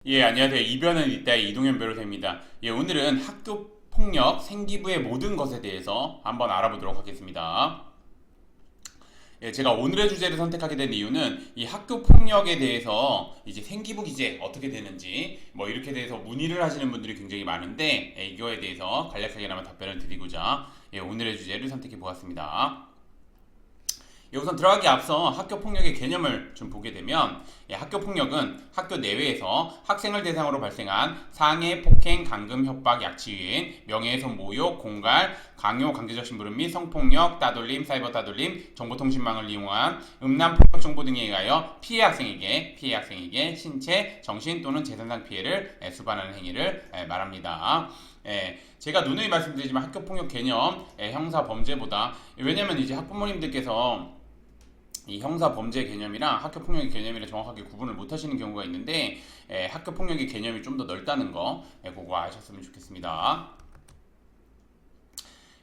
예, 안녕하세요. 이변은 이따의 이동현 변호사입니다. 예, 오늘은 학교 폭력 생기부의 모든 것에 대해서 한번 알아보도록 하겠습니다. 예, 제가 오늘의 주제를 선택하게 된 이유는 이 학교 폭력에 대해서 이제 생기부 기재 어떻게 되는지 뭐 이렇게 대해서 문의를 하시는 분들이 굉장히 많은데 이거에 대해서 간략하게나마 답변을 드리고자 오늘의 주제를 선택해 보았습니다. 우선 들어가기 앞서 학교폭력의 개념을 좀 보게 되면 학교폭력은 학교 내외에서 학생을 대상으로 발생한 상해, 폭행, 감금, 협박, 약취유행, 명예훼손, 모욕, 공갈, 강요, 강제적 심부름 및 성폭력, 따돌림, 사이버 따돌림, 정보통신망을 이용한 음란, 폭력 정보 등에 의하여 피해 학생에게 신체, 정신 또는 재산상 피해를 수반하는 행위를 말합니다. 제가 누누이 말씀드리지만 학교폭력 개념, 형사 범죄보다 왜냐면 이제 학부모님들께서 이 형사 범죄 개념이랑 학교 폭력의 개념이랑 정확하게 구분을 못 하시는 경우가 있는데 학교 폭력의 개념이 좀 더 넓다는 거 그거 아셨으면 좋겠습니다.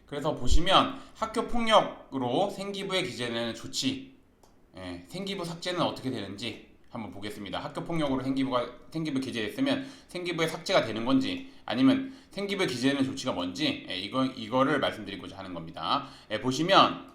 그래서 보시면 학교 폭력으로 생기부에 기재되는 조치, 생기부 삭제는 어떻게 되는지 한번 보겠습니다. 학교 폭력으로 생기부 기재됐으면 생기부에 삭제가 되는 건지 아니면 생기부에 기재되는 조치가 뭔지 이거를 말씀드리고자 하는 겁니다. 보시면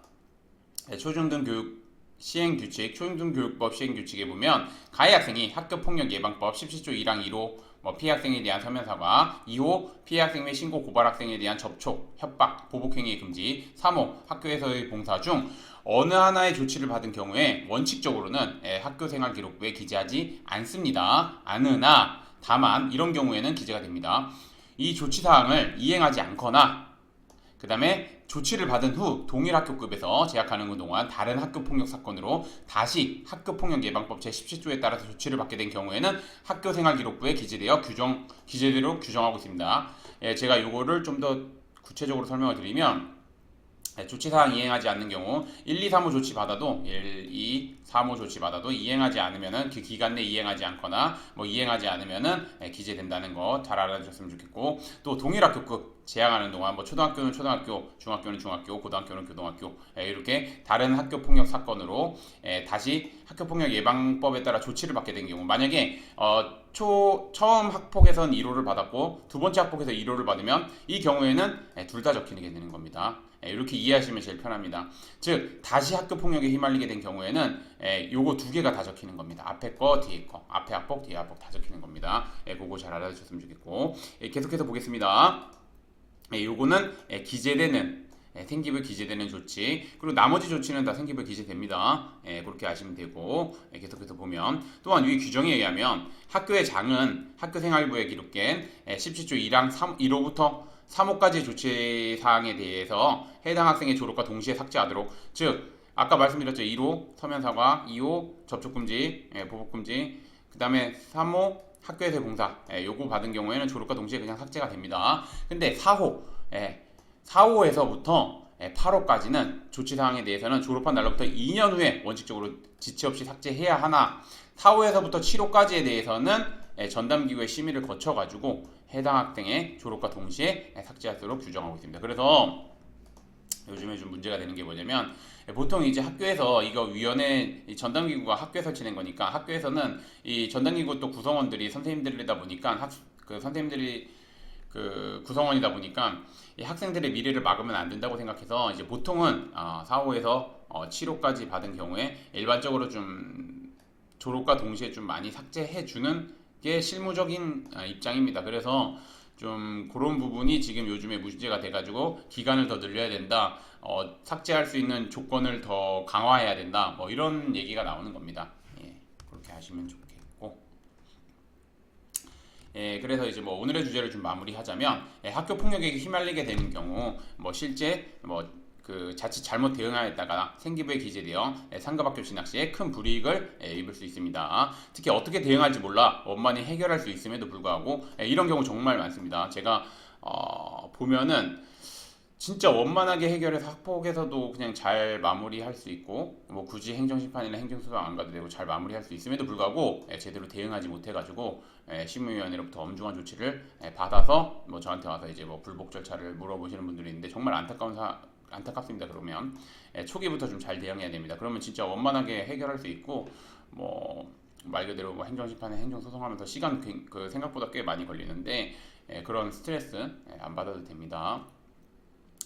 초중등 시행규칙, 초중등교육법 시행규칙에 보면 가해 학생이 학교폭력 예방법 17조 1항 1호 피해 학생에 대한 서면 사과, 2호 피해 학생 및 신고 고발 학생에 대한 접촉, 협박, 보복행위 금지, 3호 학교에서의 봉사 중 어느 하나의 조치를 받은 경우에 원칙적으로는 학교생활 기록부에 기재하지 않습니다. 않으나 다만 이런 경우에는 기재가 됩니다. 이 조치 사항을 이행하지 않거나 그 다음에 조치를 받은 후 동일 학교급에서 재학하는 동안 다른 학교폭력 사건으로 다시 학교폭력 예방법 제17조에 따라서 조치를 받게 된 경우에는 학교생활기록부에 기재대로 규정하고 있습니다. 제가 이거를 좀 더 구체적으로 설명을 드리면 조치사항 이행하지 않는 경우 1, 2, 3호 조치 받아도 1, 2, 3호 조치 받아도 이행하지 않으면은 그 기간 내 이행하지 않거나 이행하지 않으면은 기재된다는 거 잘 알아주셨으면 좋겠고 또 동일 학교급 재학하는 동안 초등학교는 초등학교, 중학교는 중학교, 고등학교는 고등학교 이렇게 다른 학교 폭력 사건으로 다시 학교 폭력 예방법에 따라 조치를 받게 된 경우 만약에 처음 학폭에선 1호를 받았고 두 번째 학폭에서 1호를 받으면 이 경우에는 둘 다 적히게 되는 겁니다. 이렇게 이해하시면 제일 편합니다. 즉 다시 학교 폭력에 휘말리게 된 경우에는 요거 두 개가 다 적히는 겁니다. 앞에 거, 뒤에 거, 앞에 학폭, 뒤에 학폭 다 적히는 겁니다. 그거 잘 알아주셨으면 좋겠고 계속해서 보겠습니다. 요거는 기재되는 생기부에 기재되는 조치 그리고 나머지 조치는 다 생기부에 기재됩니다. 그렇게 아시면 되고 계속해서 보면 또한 위 규정에 의하면 학교의 장은 학교생활부에 기록된 17조 1항 1호부터 3호까지의 조치 사항에 대해서 해당 학생의 졸업과 동시에 삭제하도록 즉 아까 말씀드렸죠. 1호 서면 사과, 2호 접촉 금지, 보복 금지, 그 다음에 3호 학교에서의 봉사 요거 받은 경우에는 졸업과 동시에 그냥 삭제가 됩니다. 근데 4호에서부터 8호까지는 조치사항에 대해서는 졸업한 날로부터 2년 후에 원칙적으로 지체 없이 삭제해야 하나 4호에서부터 7호까지에 대해서는 전담기구의 심의를 거쳐가지고 해당 학생의 졸업과 동시에 삭제하도록 규정하고 있습니다. 그래서 요즘에 좀 문제가 되는 게 뭐냐면 보통 이제 학교에서 이거 위원회 전담기구가 학교에 설치된 거니까 학교에서는 이 전담기구 또 구성원들이 선생님들이다 보니까 선생님들이 그 구성원이다 보니까 이 학생들의 미래를 막으면 안 된다고 생각해서 이제 보통은 4호에서 7호까지 받은 경우에 일반적으로 좀 졸업과 동시에 좀 많이 삭제해 주는 게 실무적인 입장입니다. 그래서 좀 그런 부분이 지금 요즘에 문제가 돼가지고 기간을 더 늘려야 된다. 삭제할 수 있는 조건을 더 강화해야 된다. 이런 얘기가 나오는 겁니다. 그렇게 하시면 좋겠고. 그래서 이제 오늘의 주제를 좀 마무리하자면 학교 폭력에 휘말리게 되는 경우 실제 그 자칫 잘못 대응하였다가 생기부에 기재되어 상급학교 진학 시에 큰 불이익을 입을 수 있습니다. 특히 어떻게 대응할지 몰라 원만히 해결할 수 있음에도 불구하고 이런 경우 정말 많습니다. 제가 보면은 진짜 원만하게 해결해서 학폭에서도 그냥 잘 마무리할 수 있고 굳이 행정심판이나 행정소송 안 가도 되고 잘 마무리할 수 있음에도 불구하고 제대로 대응하지 못해가지고 심의위원회로부터 엄중한 조치를 받아서 저한테 와서 이제 불복 절차를 물어보시는 분들이 있는데 정말 안타깝습니다. 그러면 초기부터 좀 잘 대응해야 됩니다. 그러면 진짜 원만하게 해결할 수 있고 말 그대로 뭐 행정심판에 행정소송하면서 시간 그 생각보다 꽤 많이 걸리는데 그런 스트레스 안 받아도 됩니다.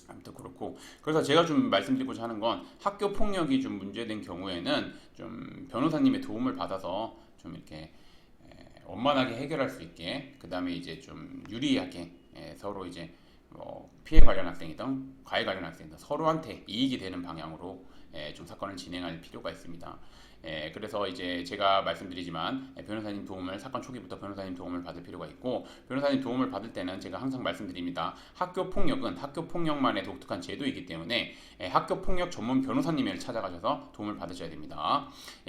아무튼 그렇고, 그래서 제가 좀 말씀드리고자 하는 건 학교 폭력이 좀 문제된 경우에는 좀 변호사님의 도움을 받아서 좀 이렇게 원만하게 해결할 수 있게, 그 다음에 이제 좀 유리하게 서로 이제 뭐 피해 관련 학생이든 가해 관련 학생이든 서로한테 이익이 되는 방향으로 좀 사건을 진행할 필요가 있습니다. 그래서 이제 제가 말씀드리지만 변호사님 도움을 사건 초기부터 변호사님 도움을 받을 필요가 있고, 변호사님 도움을 받을 때는 제가 항상 말씀드립니다. 학교 폭력은 학교 폭력만의 독특한 제도이기 때문에 학교 폭력 전문 변호사님을 찾아가셔서 도움을 받으셔야 됩니다.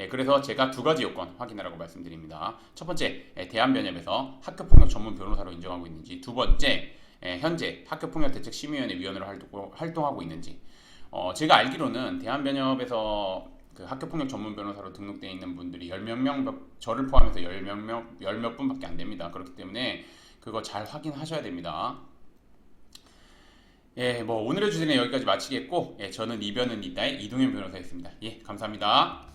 그래서 제가 두 가지 요건 확인하라고 말씀드립니다. 첫 번째, 대한변협에서 학교 폭력 전문 변호사로 인정하고 있는지, 두 번째, 현재 학교폭력대책심의위원회 위원으로 활동하고 있는지. 제가 알기로는 대한변협에서 그 학교폭력 전문 변호사로 등록되어 있는 분들이 열 몇 명, 저를 포함해서 열 몇 분밖에 안 됩니다. 그렇기 때문에 그거 잘 확인하셔야 됩니다. 뭐 오늘의 주제는 여기까지 마치겠고, 저는 이변은 이따의 이동현 변호사였습니다. 감사합니다.